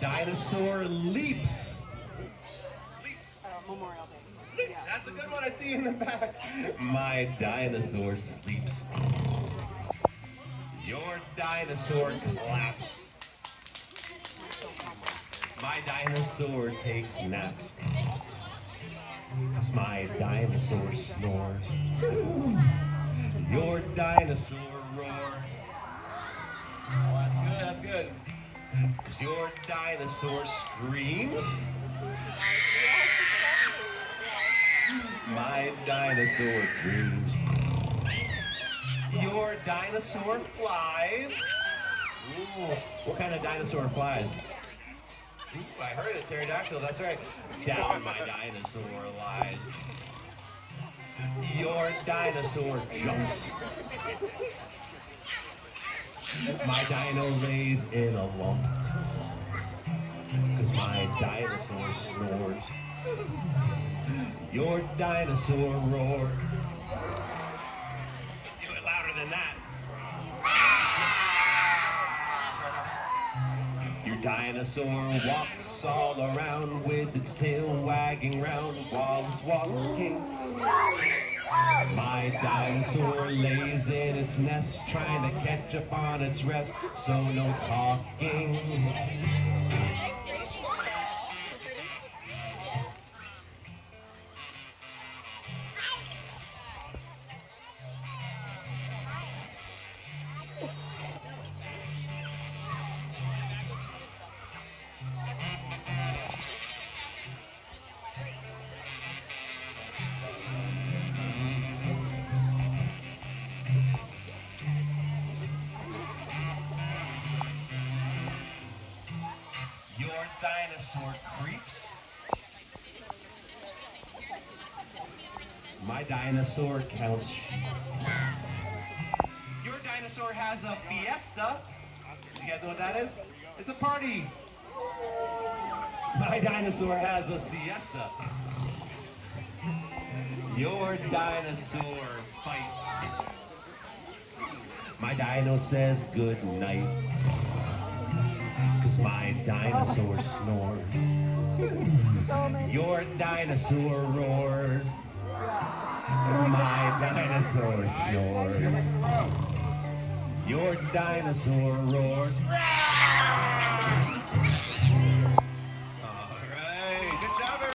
dinosaur leaps. Memorial Day. Yeah. That's a good one. I see you in the back. My dinosaur sleeps. Your dinosaur claps. My dinosaur takes naps. 'Cause my dinosaur snores. Your dinosaur roars. Oh, that's good. 'Cause your dinosaur screams. My dinosaur dreams. Your dinosaur flies. Ooh, what kind of dinosaur flies? Ooh, I heard it, pterodactyl, that's right. Down my dinosaur lies. Your dinosaur jumps. My dino lays in a lump. 'Cause my dinosaur snores. Your dinosaur roars. Do it louder than that. Your dinosaur walks all around with its tail wagging round while it's walking. My dinosaur lays in its nest trying to catch up on its rest, so no talking. Your dinosaur creeps. My dinosaur counts sheep. Your dinosaur has a fiesta. You guys know what that is? It's a party. My dinosaur has a siesta. Your dinosaur fights. My dino says good night. 'Cause my dinosaur snores. Your dinosaur roars. My dinosaur snores. Your dinosaur roars.